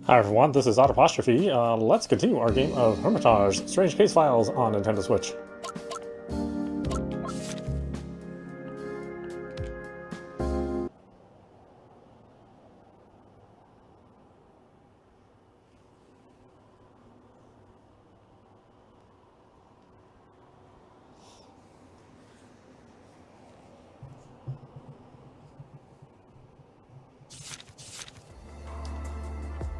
Hi everyone, this is audap. Let's continue our game of Hermitage, Strange Case Files on Nintendo Switch.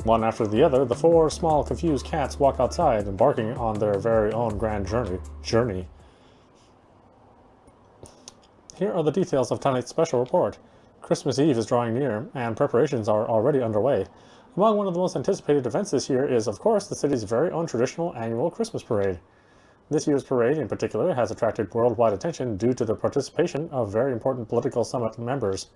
One after the other, the four small, confused cats walk outside, embarking on their very own grand journey. Here are the details of tonight's special report. Christmas Eve is drawing near, and preparations are already underway. Among one of the most anticipated events this year is, of course, the city's very own traditional annual Christmas parade. This year's parade, in particular, has attracted worldwide attention due to the participation of very important political summit members.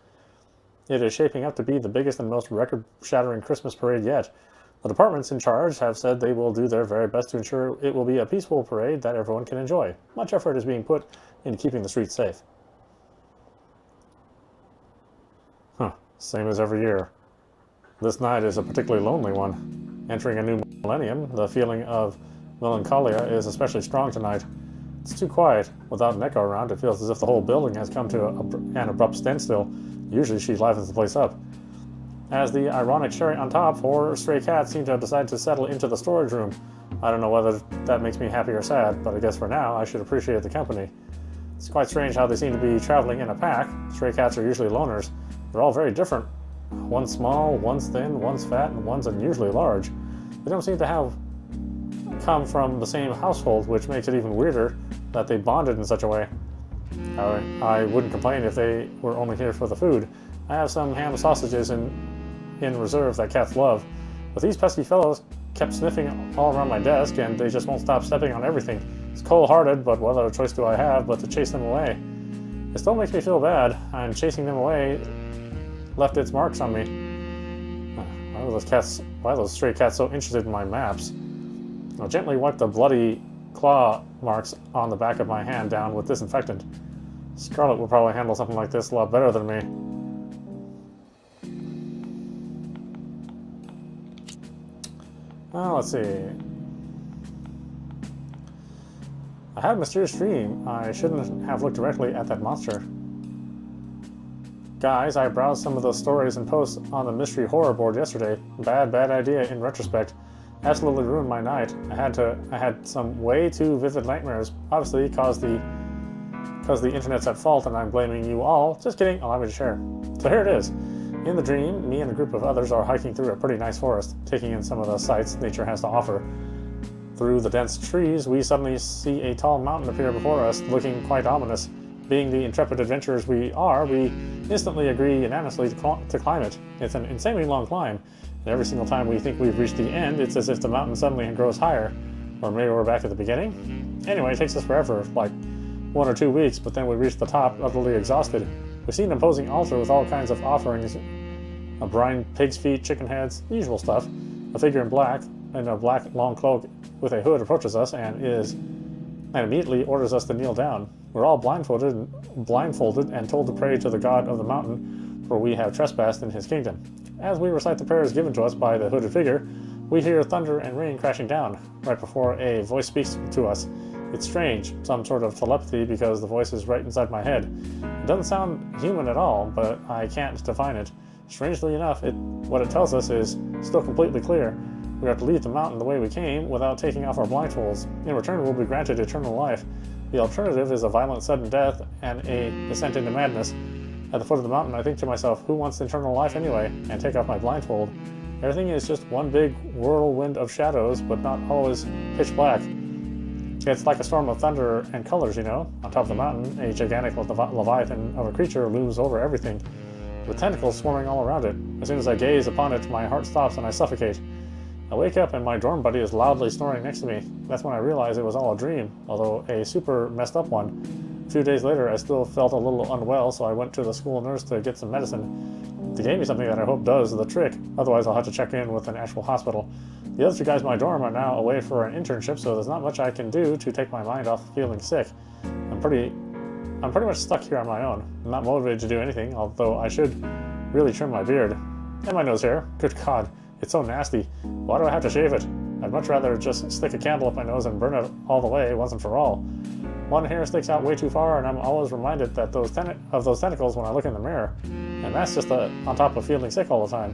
It is shaping up to be the biggest and most record-shattering Christmas parade yet. The departments in charge have said they will do their very best to ensure it will be a peaceful parade that everyone can enjoy. Much effort is being put into keeping the streets safe. Same as every year. This night is a particularly lonely one. Entering a new millennium, the feeling of melancholia is especially strong tonight. It's too quiet. Without an echo around, it feels as if the whole building has come to an abrupt standstill. Usually she livens the place up. As the ironic cherry on top, 4 stray cats seem to have decided to settle into the storage room. I don't know whether that makes me happy or sad, but I guess for now I should appreciate the company. It's quite strange how they seem to be traveling in a pack. Stray cats are usually loners. They're all very different. One's small, one's thin, one's fat, and one's unusually large. They don't seem to have come from the same household, which makes it even weirder that they bonded in such a way. I wouldn't complain if they were only here for the food. I have some ham sausages in reserve that cats love, but these pesky fellows kept sniffing all around my desk, and they just won't stop stepping on everything. It's cold-hearted, but what other choice do I have but to chase them away? It still makes me feel bad, and chasing them away left its marks on me. Why are those stray cats so interested in my maps? I'll gently wipe the bloody claw marks on the back of my hand down with disinfectant. Scarlet will probably handle something like this a lot better than me. Well, let's see. I had a mysterious dream. I shouldn't have looked directly at that monster. Guys, I browsed some of the stories and posts on the mystery horror board yesterday. Bad idea in retrospect. Absolutely ruined my night. I had some way too vivid nightmares. Obviously, cause the internet's at fault, and I'm blaming you all. Just kidding. Allow me to share. So here it is. In the dream, me and a group of others are hiking through a pretty nice forest, taking in some of the sights nature has to offer. Through the dense trees, we suddenly see a tall mountain appear before us, looking quite ominous. Being the intrepid adventurers we are, we instantly agree unanimously to climb it. It's an insanely long climb, and every single time we think we've reached the end, it's as if the mountain suddenly grows higher. Or maybe we're back at the beginning? Anyway, it takes us forever, like 1 or 2 weeks, but then we reach the top, utterly exhausted. We see an imposing altar with all kinds of offerings. A brine, pig's feet, chicken heads, the usual stuff. A figure in black, in a black long cloak with a hood approaches us and immediately orders us to kneel down. We're all blindfolded and told to pray to the god of the mountain, for we have trespassed in his kingdom. As we recite the prayers given to us by the hooded figure, we hear thunder and rain crashing down, right before a voice speaks to us. It's strange, some sort of telepathy, because the voice is right inside my head. It doesn't sound human at all, but I can't define it. Strangely enough, what it tells us is still completely clear. We have to leave the mountain the way we came without taking off our blindfolds. In return, we'll be granted eternal life. The alternative is a violent sudden death and a descent into madness. At the foot of the mountain, I think to myself, who wants eternal life anyway? And take off my blindfold. Everything is just one big whirlwind of shadows, but not always pitch black. It's like a storm of thunder and colors, you know. On top of the mountain, a gigantic leviathan of a creature looms over everything, with tentacles swarming all around it. As soon as I gaze upon it, my heart stops and I suffocate. I wake up and my dorm buddy is loudly snoring next to me. That's when I realize it was all a dream, although a super messed up one. A few days later, I still felt a little unwell, so I went to the school nurse to get some medicine. They gave me something that I hope does the trick, otherwise I'll have to check in with an actual hospital. The other 2 guys in my dorm are now away for an internship, so there's not much I can do to take my mind off feeling sick. I'm pretty much stuck here on my own. I'm not motivated to do anything, although I should really trim my beard. And my nose hair. Good God. It's so nasty. Why do I have to shave it? I'd much rather just stick a candle up my nose and burn it all the way, once and for all. One hair sticks out way too far, and I'm always reminded that those tentacles when I look in the mirror. And that's just on top of feeling sick all the time.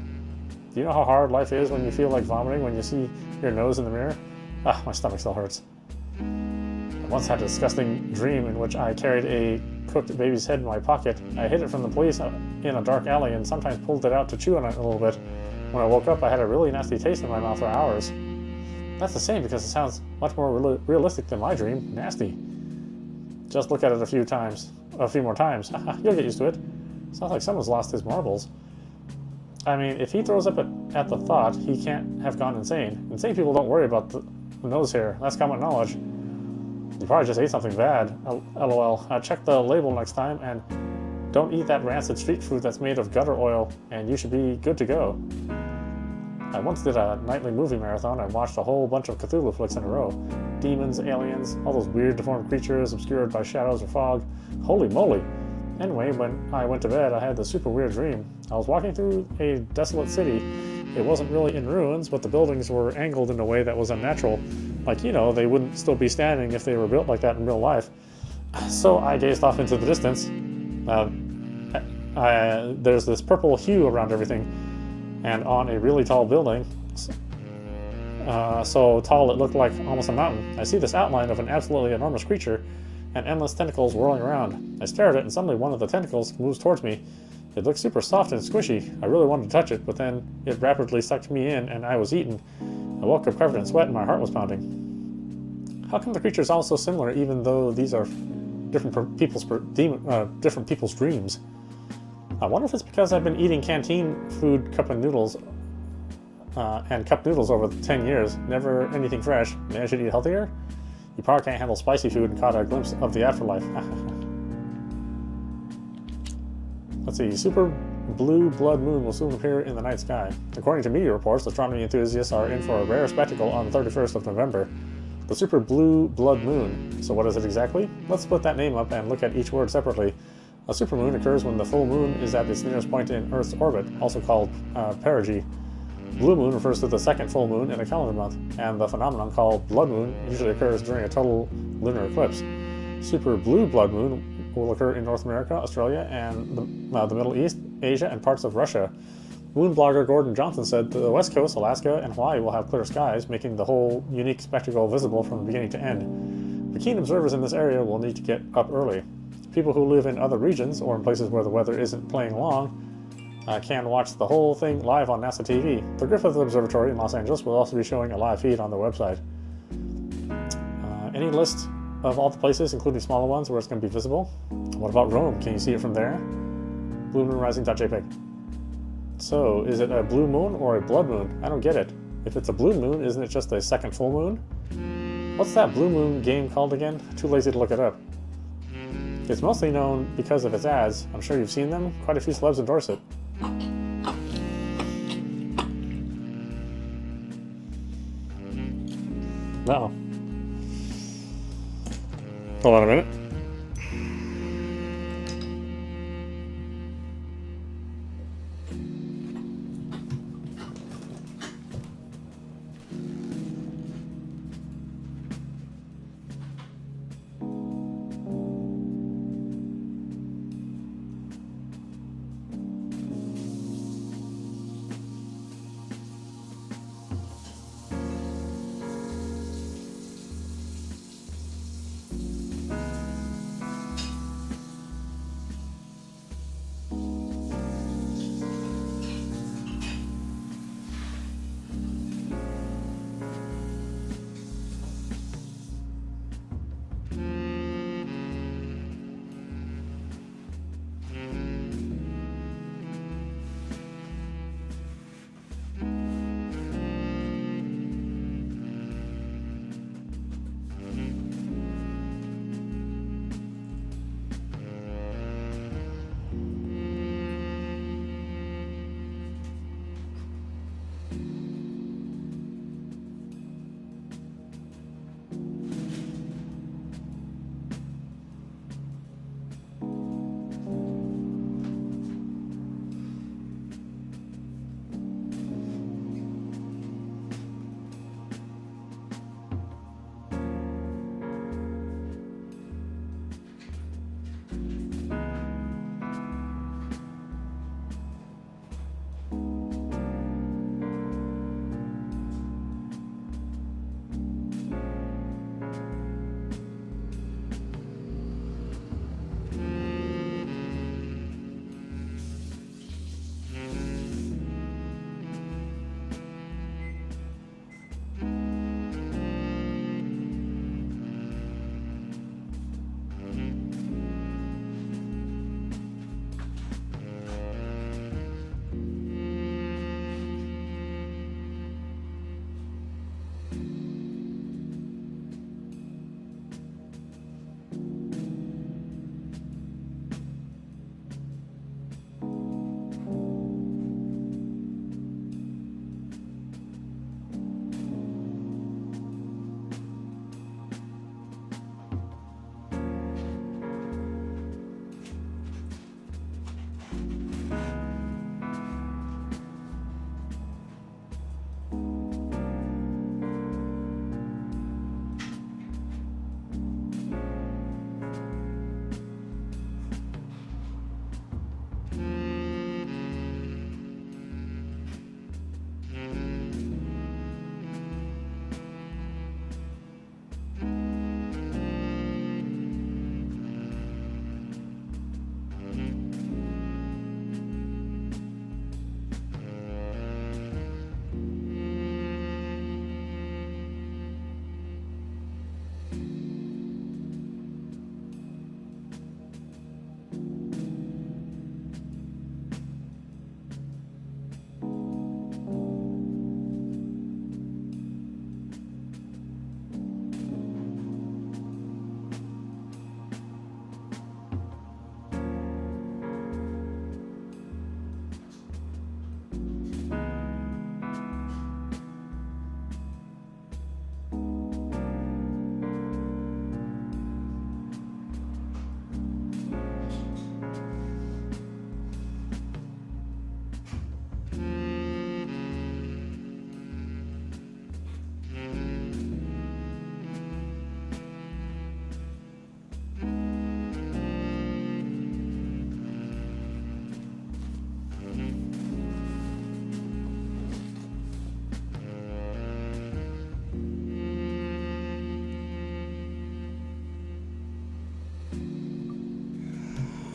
Do you know how hard life is when you feel like vomiting when you see your nose in the mirror? Ah, my stomach still hurts. I once had a disgusting dream in which I carried a cooked baby's head in my pocket. I hid it from the police in a dark alley and sometimes pulled it out to chew on it a little bit. When I woke up, I had a really nasty taste in my mouth for hours. That's the same because it sounds much more realistic than my dream. Nasty. Just look at it a few more times. You'll get used to it. Sounds like someone's lost his marbles. I mean, if he throws up at the thought, he can't have gone insane. Insane people don't worry about the nose hair. That's common knowledge. You probably just ate something bad. LOL. Check the label next time and don't eat that rancid street food that's made of gutter oil, and you should be good to go. I once did a nightly movie marathon and watched a whole bunch of Cthulhu flicks in a row. Demons, aliens, all those weird deformed creatures obscured by shadows or fog. Holy moly! Anyway, when I went to bed, I had this super weird dream. I was walking through a desolate city. It wasn't really in ruins, but the buildings were angled in a way that was unnatural. Like, they wouldn't still be standing if they were built like that in real life. So I gazed off into the distance. There's this purple hue around everything, and on a really tall building, so tall it looked like almost a mountain. I see this outline of an absolutely enormous creature, and endless tentacles whirling around. I stare at it, and suddenly one of the tentacles moves towards me. It looked super soft and squishy. I really wanted to touch it, but then it rapidly sucked me in, and I was eaten. I woke up covered in sweat, and my heart was pounding. How come the creatures all so similar, even though these are different people's dreams? I wonder if it's because I've been eating canteen food, cup noodles over 10 years. Never anything fresh. Maybe I should eat healthier? You probably can't handle spicy food and caught a glimpse of the afterlife. Let's see. Super blue blood moon will soon appear in the night sky. According to media reports, astronomy enthusiasts are in for a rare spectacle on the 31st of November. The super blue blood moon. So what is it exactly? Let's split that name up and look at each word separately. A supermoon occurs when the full moon is at its nearest point in Earth's orbit, also called perigee. Blue moon refers to the second full moon in a calendar month, and the phenomenon called blood moon usually occurs during a total lunar eclipse. Super blue blood moon will occur in North America, Australia, and the Middle East, Asia, and parts of Russia. Moon blogger Gordon Johnson said the West Coast, Alaska, and Hawaii will have clear skies, making the whole unique spectacle visible from beginning to end. The keen observers in this area will need to get up early. People who live in other regions or in places where the weather isn't playing along can watch the whole thing live on NASA TV. The Griffith Observatory in Los Angeles will also be showing a live feed on their website. Any list of all the places, including smaller ones, where it's going to be visible? What about Rome? Can you see it from there? BlueMoonRising.jpg. So, is it a blue moon or a blood moon? I don't get it. If it's a blue moon, isn't it just a second full moon? What's that blue moon game called again? Too lazy to look it up. It's mostly known because of its ads. I'm sure you've seen them. Quite a few celebs endorse it. Uh-oh. Hold on a minute.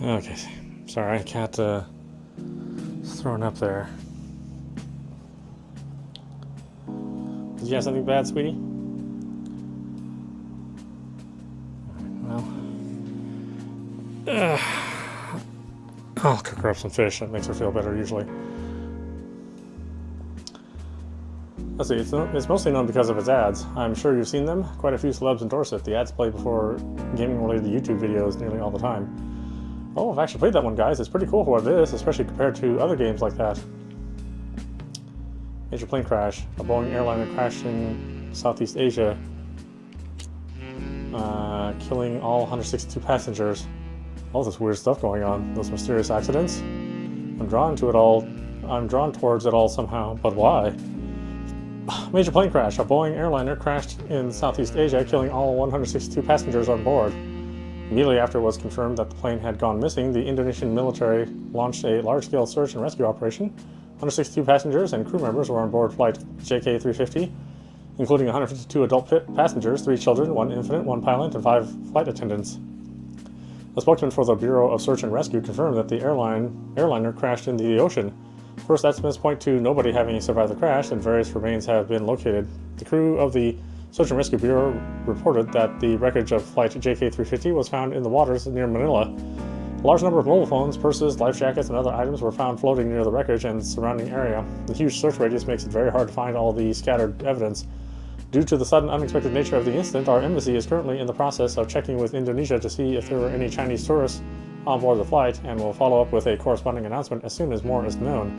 Okay, sorry, cat throwing up there. Did you have something bad, sweetie? Well, I'll cook her up some fish. That makes her feel better usually. Let's see, it's mostly known because of its ads. I'm sure you've seen them. Quite a few celebs endorse it. The ads play before gaming-related YouTube videos nearly all the time. Oh, I've actually played that one, guys. It's pretty cool for what it is, especially compared to other games like that. Major plane crash. A Boeing airliner crashed in Southeast Asia, killing all 162 passengers. All this weird stuff going on. Those mysterious accidents. I'm drawn towards it all somehow, but why? Major plane crash. A Boeing airliner crashed in Southeast Asia, killing all 162 passengers on board. Immediately after it was confirmed that the plane had gone missing, the Indonesian military launched a large-scale search and rescue operation. 162 passengers and crew members were on board flight JK350, including 152 adult passengers, 3 children, 1 infant, 1 pilot, and 5 flight attendants. A spokesman for the Bureau of Search and Rescue confirmed that the airliner crashed into the ocean. First estimates point to nobody having survived the crash, and various remains have been located. The crew of the Search and Rescue Bureau reported that the wreckage of flight JK350 was found in the waters near Manila. A large number of mobile phones, purses, life jackets, and other items were found floating near the wreckage and surrounding area. The huge search radius makes it very hard to find all the scattered evidence. Due to the sudden, unexpected nature of the incident, our embassy is currently in the process of checking with Indonesia to see if there were any Chinese tourists on board the flight, and will follow up with a corresponding announcement as soon as more is known.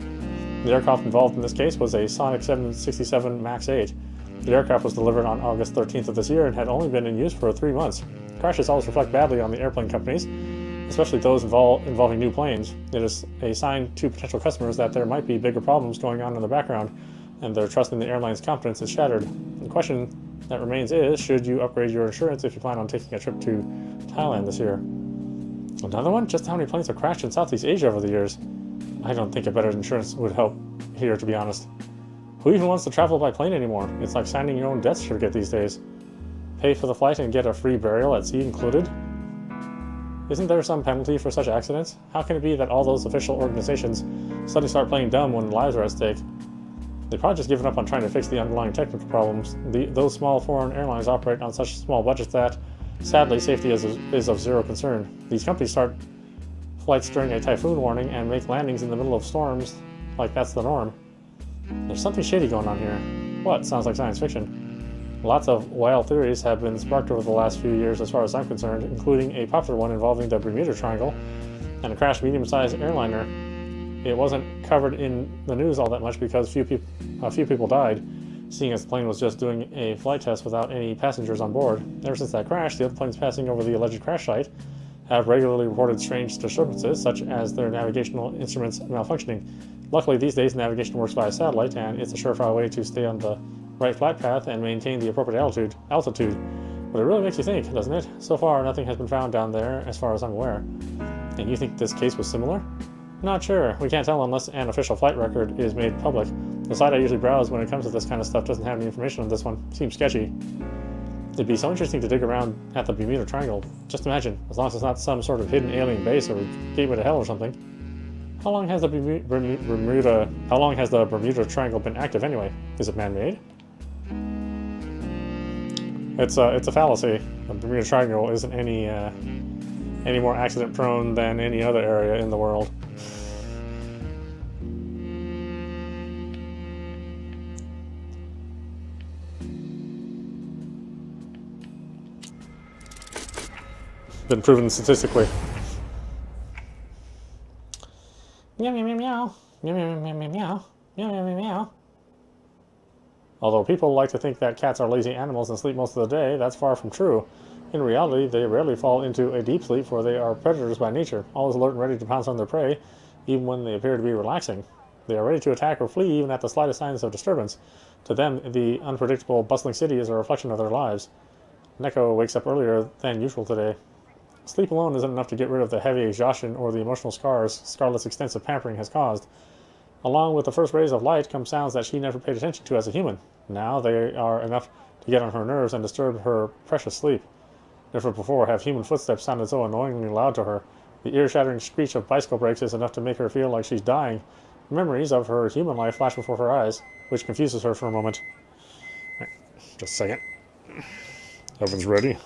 The aircraft involved in this case was a Sonic 767 MAX 8. The aircraft was delivered on August 13th of this year and had only been in use for 3 months. Crashes always reflect badly on the airplane companies, especially those involving new planes. It is a sign to potential customers that there might be bigger problems going on in the background, and their trust in the airline's competence is shattered. The question that remains is, should you upgrade your insurance if you plan on taking a trip to Thailand this year? Another one? Just how many planes have crashed in Southeast Asia over the years? I don't think a better insurance would help here, to be honest. Who even wants to travel by plane anymore? It's like signing your own death certificate these days. Pay for the flight and get a free burial at sea included? Isn't there some penalty for such accidents? How can it be that all those official organizations suddenly start playing dumb when lives are at stake? They've probably just given up on trying to fix the underlying technical problems. Those small foreign airlines operate on such small budgets that, sadly, safety is of zero concern. These companies start flights during a typhoon warning and make landings in the middle of storms like that's the norm. There's something shady going on here. What? Sounds like science fiction. Lots of wild theories have been sparked over the last few years as far as I'm concerned, including a popular one involving the Bermuda Triangle and a crashed medium-sized airliner. It wasn't covered in the news all that much because a few people died, seeing as the plane was just doing a flight test without any passengers on board. Ever since that crash, the other planes passing over the alleged crash site have regularly reported strange disturbances, such as their navigational instruments malfunctioning. Luckily, these days, navigation works via satellite, and it's a surefire way to stay on the right flight path and maintain the appropriate altitude. But it really makes you think, doesn't it? So far, nothing has been found down there, as far as I'm aware. And you think this case was similar? Not sure. We can't tell unless an official flight record is made public. The site I usually browse when it comes to this kind of stuff doesn't have any information on this one. Seems sketchy. It'd be so interesting to dig around at the Bermuda Triangle. Just imagine, as long as it's not some sort of hidden alien base or gateway to hell or something. How long has the Bermuda Triangle been active anyway? Is it man-made? It's a fallacy. The Bermuda Triangle isn't any more accident-prone than any other area in the world. Been proven statistically. Meow meow meow meow. Meow meow meow meow meow. Meow meow meow meow. Although people like to think that cats are lazy animals and sleep most of the day, that's far from true. In reality, they rarely fall into a deep sleep, for they are predators by nature, always alert and ready to pounce on their prey, even when they appear to be relaxing. They are ready to attack or flee even at the slightest signs of disturbance. To them, the unpredictable, bustling city is a reflection of their lives. Neko wakes up earlier than usual today. Sleep alone isn't enough to get rid of the heavy exhaustion or the emotional scars Scarlett's extensive pampering has caused. Along with the first rays of light come sounds that she never paid attention to as a human. Now they are enough to get on her nerves and disturb her precious sleep. Never before have human footsteps sounded so annoyingly loud to her. The ear-shattering screech of bicycle brakes is enough to make her feel like she's dying. Memories of her human life flash before her eyes, which confuses her for a moment. Right, just a second. Oven's ready.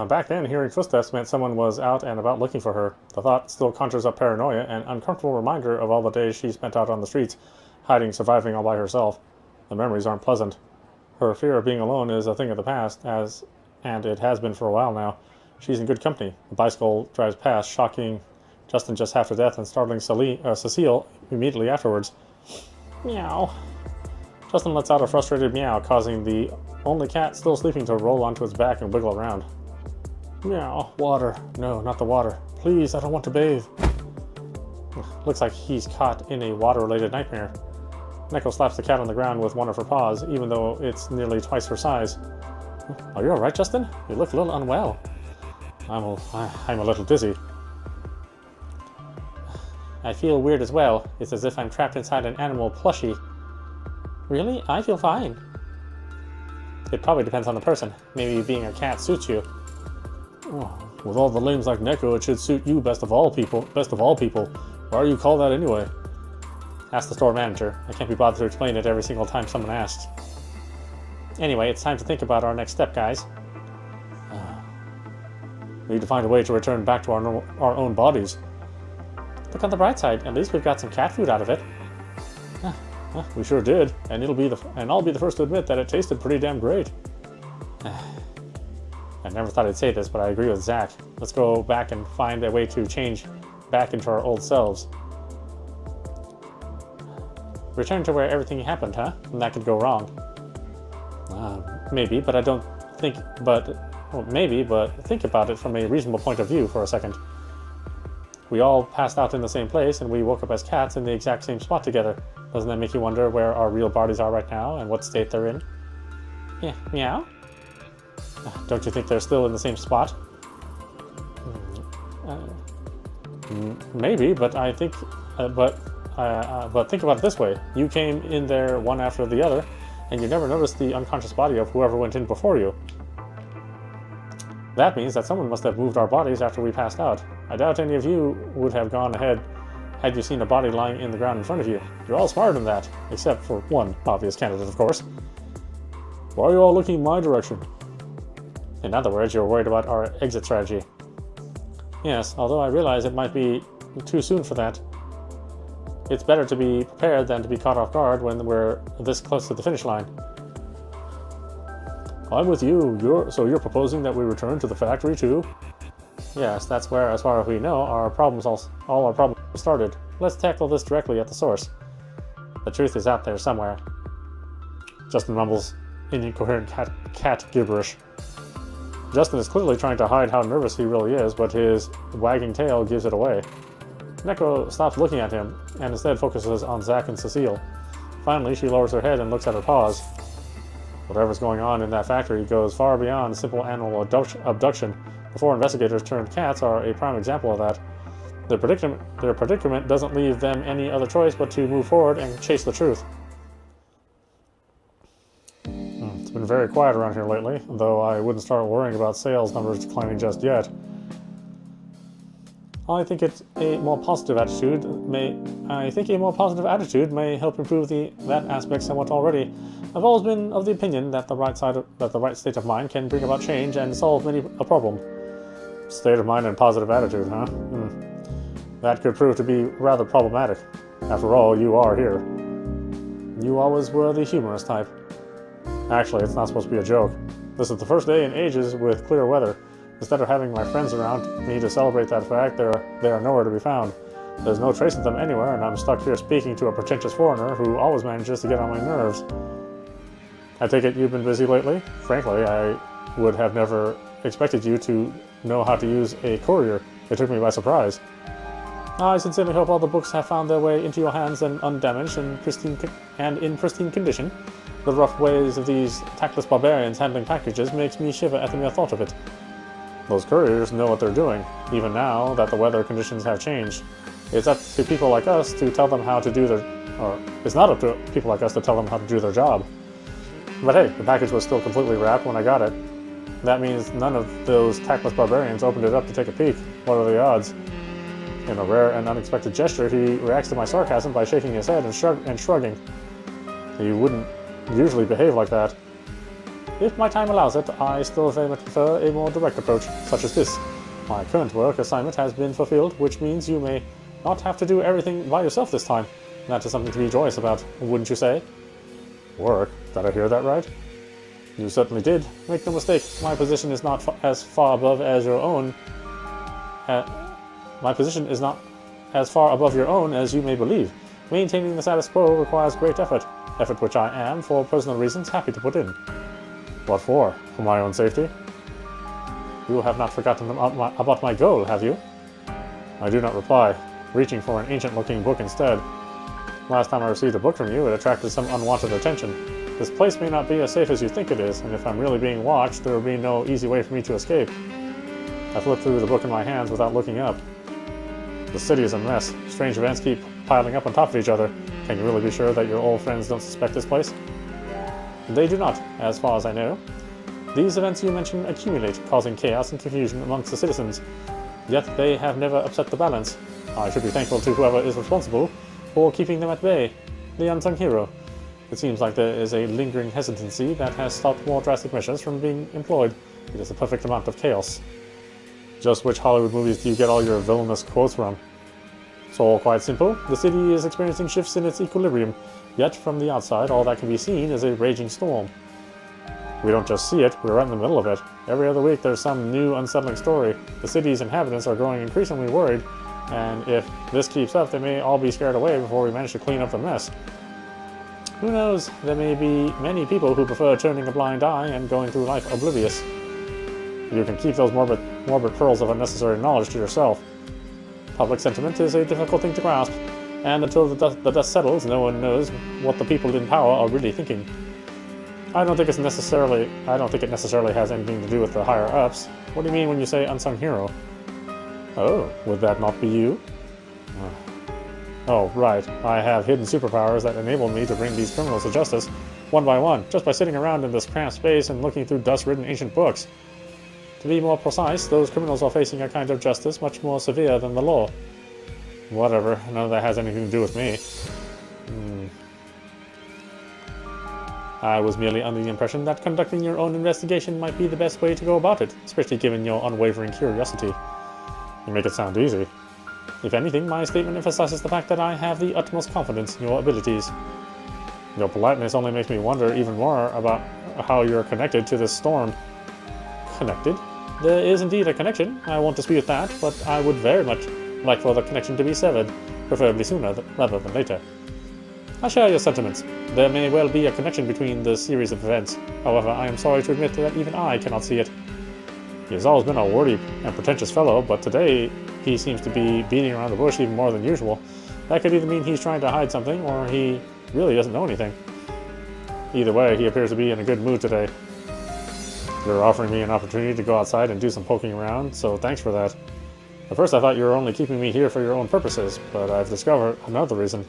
Back then, hearing footsteps meant someone was out and about looking for her. The thought still conjures up paranoia, an uncomfortable reminder of all the days she spent out on the streets, hiding, surviving all by herself. The memories aren't pleasant. Her fear of being alone is a thing of the past, and it has been for a while now. She's in good company. The bicycle drives past, shocking Justin just after death and startling Cecile immediately afterwards. Meow. Justin lets out a frustrated meow, causing the only cat still sleeping to roll onto its back and wiggle around. Meow. Water. No, not the water. Please, I don't want to bathe. Looks like he's caught in a water-related nightmare. Neko slaps the cat on the ground with one of her paws, even though it's nearly twice her size. Are you alright, Justin? You look a little unwell. I'm a little dizzy. I feel weird as well. It's as if I'm trapped inside an animal plushie. Really? I feel fine. It probably depends on the person. Maybe being a cat suits you. Oh, with all the limbs like Neko, it should suit you best of all people. Why are you called that anyway? Ask the store manager. I can't be bothered to explain it every single time someone asks. Anyway, it's time to think about our next step, guys. We need to find a way to return back to our own bodies. Look on the bright side. At least we've got some cat food out of it. We sure did, and I'll be the first to admit that it tasted pretty damn great. never thought I'd say this, but I agree with Zach. Let's go back and find a way to change back into our old selves. Return to where everything happened, huh? And that could go wrong. Maybe, but I don't think, maybe, but think about it from a reasonable point of view for a second. We all passed out in the same place, and we woke up as cats in the exact same spot together. Doesn't that make you wonder where our real bodies are right now, and what state they're in? Yeah, meow? Don't you think they're still in the same spot? Maybe, but I think, but think about it this way. You came in there one after the other, and you never noticed the unconscious body of whoever went in before you. That means that someone must have moved our bodies after we passed out. I doubt any of you would have gone ahead had you seen a body lying in the ground in front of you. You're all smarter than that, except for one obvious candidate, of course. Why are you all looking my direction? In other words, you're worried about our exit strategy. Yes, although I realize it might be too soon for that. It's better to be prepared than to be caught off guard when we're this close to the finish line. I'm with you. So you're proposing that we return to the factory too? Yes, that's where, as far as we know, all our problems started. Let's tackle this directly at the source. The truth is out there somewhere. Justin mumbles incoherent cat gibberish. Justin is clearly trying to hide how nervous he really is, but his wagging tail gives it away. Neko stops looking at him, and instead focuses on Zach and Cecile. Finally, she lowers her head and looks at her paws. Whatever's going on in that factory goes far beyond simple animal abduction. The four investigators turned cats are a prime example of that. Their predicament doesn't leave them any other choice but to move forward and chase the truth. It's been very quiet around here lately, though I wouldn't start worrying about sales numbers declining just yet. I think a more positive attitude may help improve that aspect somewhat already. I've always been of the opinion that the right state of mind can bring about change and solve many a problem. State of mind and positive attitude, huh? That could prove to be rather problematic. After all, you are here. You always were the humorous type. Actually, it's not supposed to be a joke. This is the first day in ages with clear weather. Instead of having my friends around me to celebrate that fact, they are nowhere to be found. There's no trace of them anywhere, and I'm stuck here speaking to a pretentious foreigner who always manages to get on my nerves. I take it you've been busy lately? Frankly, I would have never expected you to know how to use a courier. It took me by surprise. I sincerely hope all the books have found their way into your hands and undamaged and in pristine condition. The rough ways of these tactless barbarians handling packages makes me shiver at the mere thought of it. Those couriers know what they're doing, even now that the weather conditions have changed. It's up to people like us to tell them how to do it's not up to people like us to tell them how to do their job. But hey, the package was still completely wrapped when I got it. That means none of those tactless barbarians opened it up to take a peek. What are the odds? In a rare and unexpected gesture, he reacts to my sarcasm by shaking his head and shrugging. He wouldn't usually behave like that. If my time allows it, I still very much prefer a more direct approach, such as this. My current work assignment has been fulfilled, which means you may not have to do everything by yourself this time. That is something to be joyous about, wouldn't you say? Work? Did I hear that right? You certainly did. Make no mistake, my position is not as far above as your own. My position is not as far above your own as you may believe. Maintaining the status quo requires great effort which I am, for personal reasons, happy to put in. What for? For my own safety? You have not forgotten about my goal, have you? I do not reply, reaching for an ancient-looking book instead. Last time I received a book from you, it attracted some unwanted attention. This place may not be as safe as you think it is, and if I'm really being watched, there will be no easy way for me to escape. I flip through the book in my hands without looking up. The city is a mess. Strange events keep piling up on top of each other. Can you really be sure that your old friends don't suspect this place? They do not, as far as I know. These events you mention accumulate, causing chaos and confusion amongst the citizens. Yet they have never upset the balance. I should be thankful to whoever is responsible for keeping them at bay, the unsung hero. It seems like there is a lingering hesitancy that has stopped more drastic measures from being employed. It is a perfect amount of chaos. Just which Hollywood movies do you get all your villainous quotes from? It's all quite simple. The city is experiencing shifts in its equilibrium, yet from the outside all that can be seen is a raging storm. We don't just see it, we're right in the middle of it. Every other week there's some new unsettling story. The city's inhabitants are growing increasingly worried, and if this keeps up, they may all be scared away before we manage to clean up the mess. Who knows, there may be many people who prefer turning a blind eye and going through life oblivious. You can keep those morbid pearls of unnecessary knowledge to yourself. Public sentiment is a difficult thing to grasp, and until the dust settles, no one knows what the people in power are really thinking. I don't think it necessarily has anything to do with the higher-ups. What do you mean when you say unsung hero? Oh, would that not be you? Oh, right. I have hidden superpowers that enable me to bring these criminals to justice, one by one, just by sitting around in this cramped space and looking through dust-ridden ancient books. To be more precise, those criminals are facing a kind of justice much more severe than the law. Whatever, none of that has anything to do with me. I was merely under the impression that conducting your own investigation might be the best way to go about it, especially given your unwavering curiosity. You make it sound easy. If anything, my statement emphasizes the fact that I have the utmost confidence in your abilities. Your politeness only makes me wonder even more about how you're connected to this storm. Connected? There is indeed a connection, I won't dispute that, but I would very much like for the connection to be severed, preferably sooner rather than later. I share your sentiments. There may well be a connection between the series of events. However, I am sorry to admit that even I cannot see it. He has always been a wordy and pretentious fellow, but today he seems to be beating around the bush even more than usual. That could either mean he's trying to hide something, or he really doesn't know anything. Either way, he appears to be in a good mood today. You're offering me an opportunity to go outside and do some poking around, so thanks for that. At first I thought you were only keeping me here for your own purposes, but I've discovered another reason.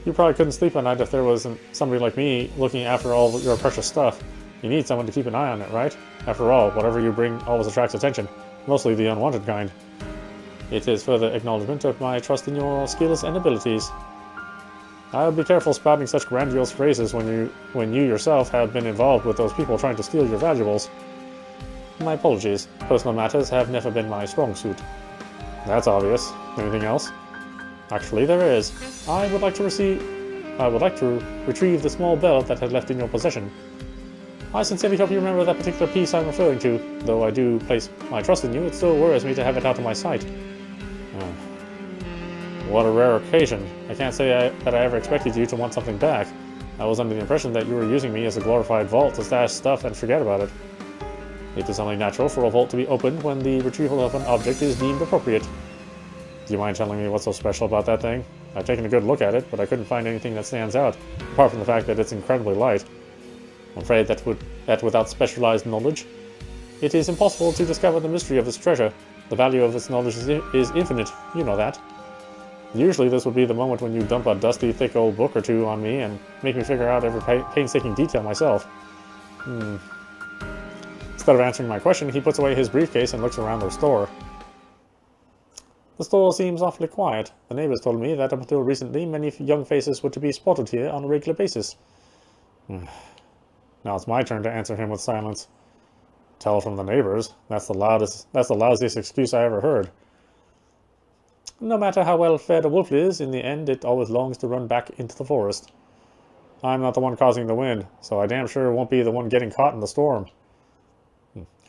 You probably couldn't sleep at night if there wasn't somebody like me looking after all your precious stuff. You need someone to keep an eye on it, right? After all, whatever you bring always attracts attention, mostly the unwanted kind. It is further acknowledgement of my trust in your skills and abilities. I'll be careful spouting such grandiose phrases when you yourself have been involved with those people trying to steal your valuables. My apologies. Personal matters have never been my strong suit. That's obvious. Anything else? Actually, there is. I would like to retrieve the small bell that had left in your possession. I sincerely hope you remember that particular piece I'm referring to. Though I do place my trust in you, it still worries me to have it out of my sight. What a rare occasion. I can't say that I ever expected you to want something back. I was under the impression that you were using me as a glorified vault to stash stuff and forget about it. It is only natural for a vault to be opened when the retrieval of an object is deemed appropriate. Do you mind telling me what's so special about that thing? I've taken a good look at it, but I couldn't find anything that stands out, apart from the fact that it's incredibly light. I'm afraid that without specialized knowledge, it is impossible to discover the mystery of this treasure. The value of its knowledge is infinite, you know that. Usually this would be the moment when you dump a dusty, thick old book or two on me and make me figure out every painstaking detail myself. Instead of answering my question, he puts away his briefcase and looks around the store. The store seems awfully quiet. The neighbors told me that up until recently, many young faces were to be spotted here on a regular basis. Now it's my turn to answer him with silence. Tell from the neighbors. That's the lousiest excuse I ever heard. No matter how well fed a wolf is, in the end it always longs to run back into the forest. I'm not the one causing the wind, so I damn sure won't be the one getting caught in the storm.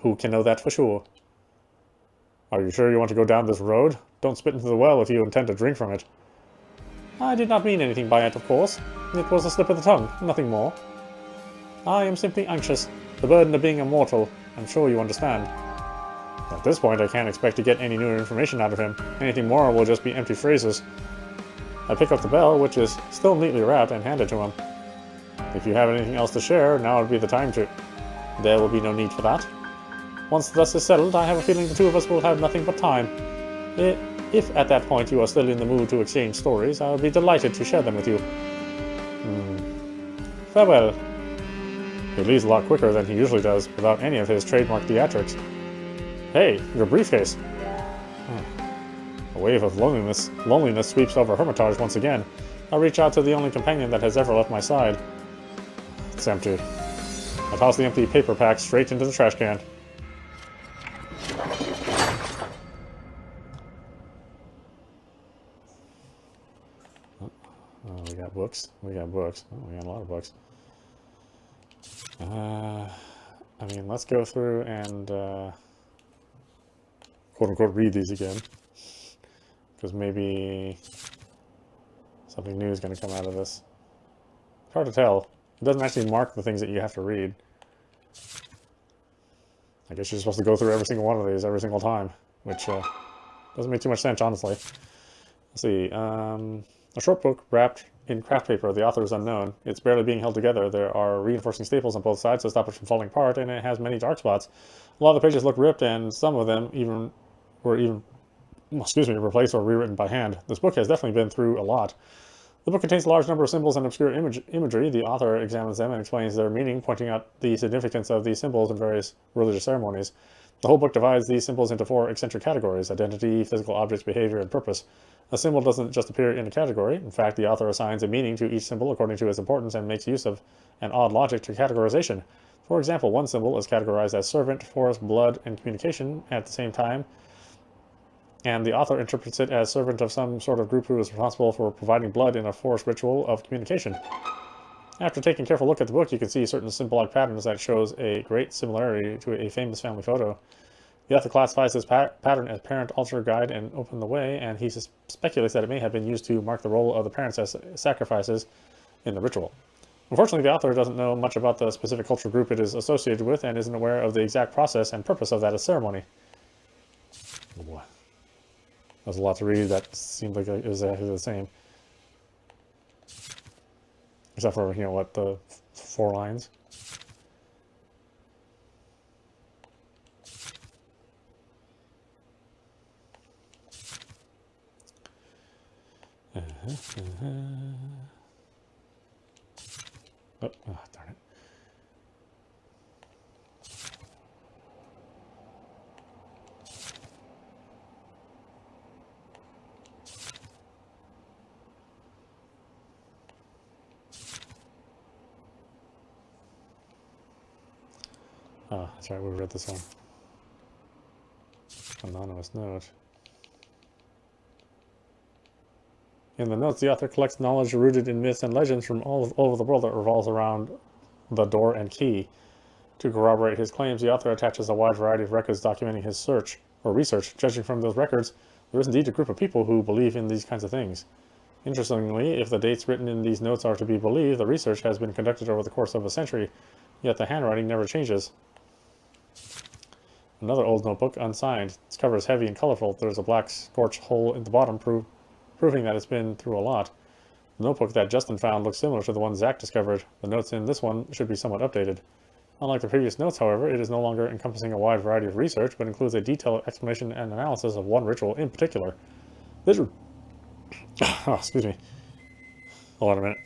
Who can know that for sure? Are you sure you want to go down this road? Don't spit into the well if you intend to drink from it. I did not mean anything by it, of course. It was a slip of the tongue, nothing more. I am simply anxious. The burden of being immortal. I'm sure you understand. At this point, I can't expect to get any new information out of him. Anything more will just be empty phrases. I pick up the bell, which is still neatly wrapped, and hand it to him. If you have anything else to share, now would be the time to... There will be no need for that. Once the dust is settled, I have a feeling the two of us will have nothing but time. If at that point you are still in the mood to exchange stories, I will be delighted to share them with you. Farewell. He leaves a lot quicker than he usually does, without any of his trademark theatrics. Hey, your briefcase! A wave of loneliness sweeps over Hermitage once again. I reach out to the only companion that has ever left my side. It's empty. I toss the empty paper pack straight into the trash can. Oh, we got books. We got books. Oh, we got a lot of books. I mean, let's go through and quote-unquote read these again, because maybe something new is going to come out of this. It's hard to tell. It doesn't actually mark the things that you have to read. I guess you're supposed to go through every single one of these every single time, which doesn't make too much sense, honestly. Let's see. A short book wrapped in craft paper. The author is unknown. It's barely being held together. There are reinforcing staples on both sides to stop it from falling apart, and it has many dark spots. A lot of the pages look ripped, and some of them were replaced or rewritten by hand. This book has definitely been through a lot. The book contains a large number of symbols and obscure imagery. The author examines them and explains their meaning, pointing out the significance of these symbols in various religious ceremonies. The whole book divides these symbols into 4 eccentric categories: identity, physical objects, behavior, and purpose. A symbol doesn't just appear in a category. In fact, the author assigns a meaning to each symbol according to its importance and makes use of an odd logic to categorization. For example, one symbol is categorized as servant, forest, blood, and communication at the same time, and the author interprets it as servant of some sort of group who is responsible for providing blood in a forest ritual of communication. After taking a careful look at the book, you can see certain symbolic patterns that shows a great similarity to a famous family photo. The author classifies this pattern as parent, altar, guide, and open the way, and he speculates that it may have been used to mark the role of the parents as sacrifices in the ritual. Unfortunately, the author doesn't know much about the specific cultural group it is associated with and isn't aware of the exact process and purpose of that ceremony. Oh boy. There's a lot to read that seemed like it was exactly the same. Except for, the 4 lines. Oh, darn it. Oh, that's right, we read this one. Anonymous note. In the notes, the author collects knowledge rooted in myths and legends from all over the world that revolves around the door and key. To corroborate his claims, the author attaches a wide variety of records documenting his search or research. Judging from those records, there is indeed a group of people who believe in these kinds of things. Interestingly, if the dates written in these notes are to be believed, the research has been conducted over the course of a century, yet the handwriting never changes. Another old notebook, unsigned. Its cover is heavy and colorful. There's a black scorch hole in the bottom, proving that it's been through a lot. The notebook that Justin found looks similar to the one Zach discovered. The notes in this one should be somewhat updated. Unlike the previous notes, however, it is no longer encompassing a wide variety of research, but includes a detailed explanation and analysis of one ritual in particular. This... Oh, excuse me. Hold on a minute.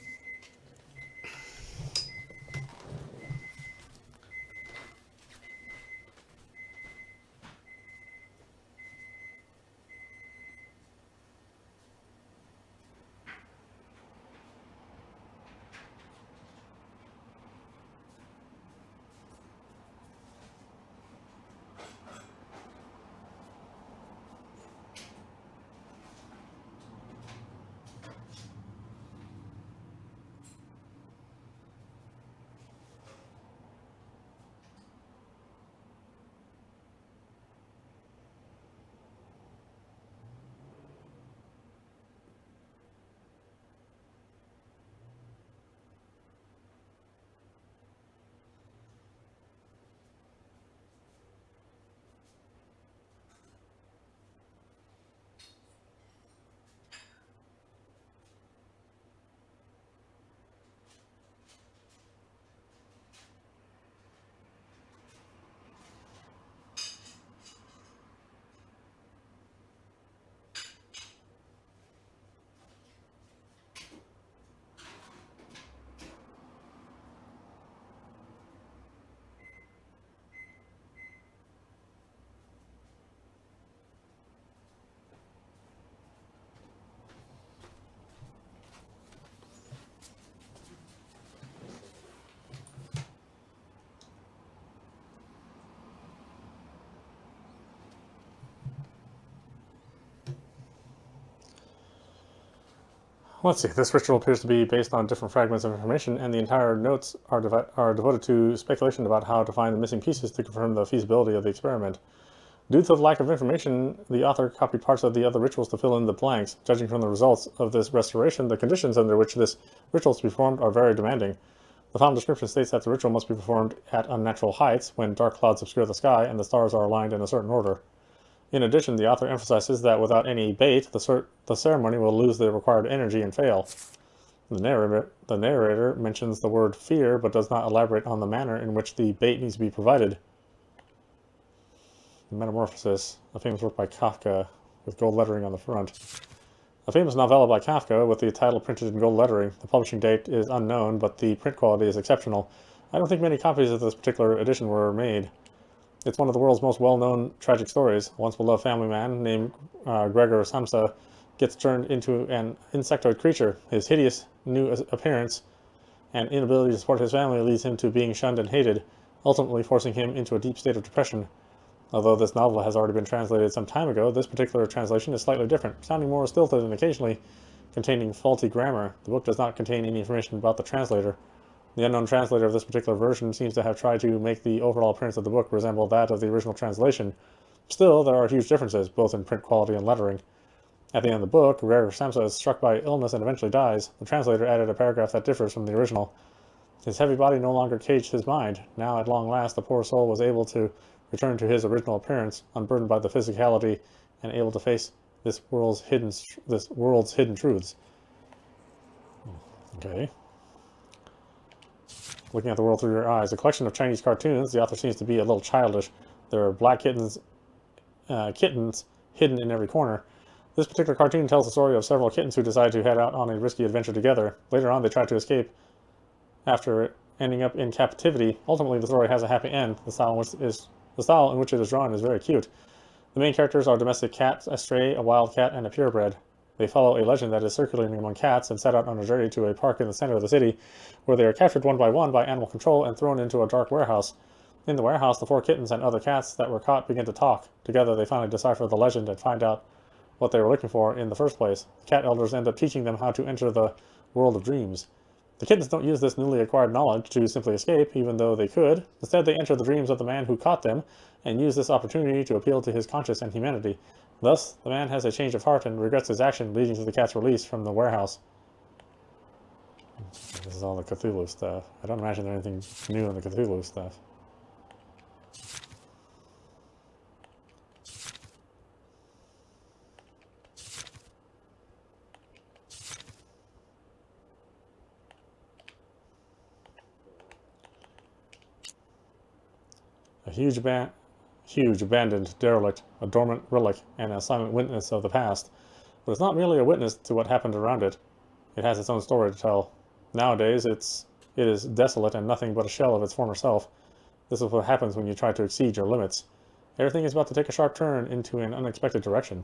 Let's see, this ritual appears to be based on different fragments of information, and the entire notes are devoted to speculation about how to find the missing pieces to confirm the feasibility of the experiment. Due to the lack of information, the author copied parts of the other rituals to fill in the blanks. Judging from the results of this restoration, the conditions under which this ritual is to be performed are very demanding. The final description states that the ritual must be performed at unnatural heights, when dark clouds obscure the sky and the stars are aligned in a certain order. In addition, the author emphasizes that without any bait, the ceremony will lose the required energy and fail. The narrator mentions the word fear, but does not elaborate on the manner in which the bait needs to be provided. Metamorphosis, a famous work by Kafka, with gold lettering on the front. A famous novella by Kafka, with the title printed in gold lettering. The publishing date is unknown, but the print quality is exceptional. I don't think many copies of this particular edition were made. It's one of the world's most well-known tragic stories. A once-beloved family man named Gregor Samsa gets turned into an insectoid creature. His hideous new appearance and inability to support his family leads him to being shunned and hated, ultimately forcing him into a deep state of depression. Although this novel has already been translated some time ago, this particular translation is slightly different, sounding more stilted and occasionally containing faulty grammar. The book does not contain any information about the translator. The unknown translator of this particular version seems to have tried to make the overall appearance of the book resemble that of the original translation. Still, there are huge differences, both in print quality and lettering. At the end of the book, Gregor Samsa is struck by illness and eventually dies. The translator added a paragraph that differs from the original. His heavy body no longer caged his mind. Now, at long last, the poor soul was able to return to his original appearance, unburdened by the physicality, and able to face this world's hidden truths. Okay. Looking at the world through your eyes. A collection of Chinese cartoons. The author seems to be a little childish. There are black kittens hidden in every corner. This particular cartoon tells the story of several kittens who decide to head out on a risky adventure together. Later on, they try to escape after ending up in captivity. Ultimately, the story has a happy end. The style in which it is drawn is very cute. The main characters are domestic cats, a stray, a wild cat, and a purebred. They follow a legend that is circulating among cats and set out on a journey to a park in the center of the city, where they are captured one by one by animal control and thrown into a dark warehouse. In the warehouse, the 4 kittens and other cats that were caught begin to talk. Together, they finally decipher the legend and find out what they were looking for in the first place. The cat elders end up teaching them how to enter the world of dreams. The kittens don't use this newly acquired knowledge to simply escape, even though they could. Instead, they enter the dreams of the man who caught them and use this opportunity to appeal to his conscience and humanity. Thus, the man has a change of heart and regrets his action, leading to the cat's release from the warehouse. This is all the Cthulhu stuff. I don't imagine there's anything new in the Cthulhu stuff. A huge abandoned derelict, a dormant relic, and a silent witness of the past. But it's not merely a witness to what happened around it. It has its own story to tell. Nowadays, it is desolate and nothing but a shell of its former self. This is what happens when you try to exceed your limits. Everything is about to take a sharp turn into an unexpected direction.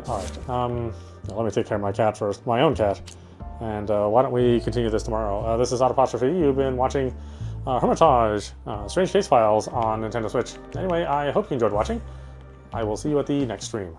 Alright, let me take care of my cat first. My own cat. And why don't we continue this tomorrow? This is audap. You've been watching Hermitage, Strange Case Files on Nintendo Switch. Anyway, I hope you enjoyed watching. I will see you at the next stream.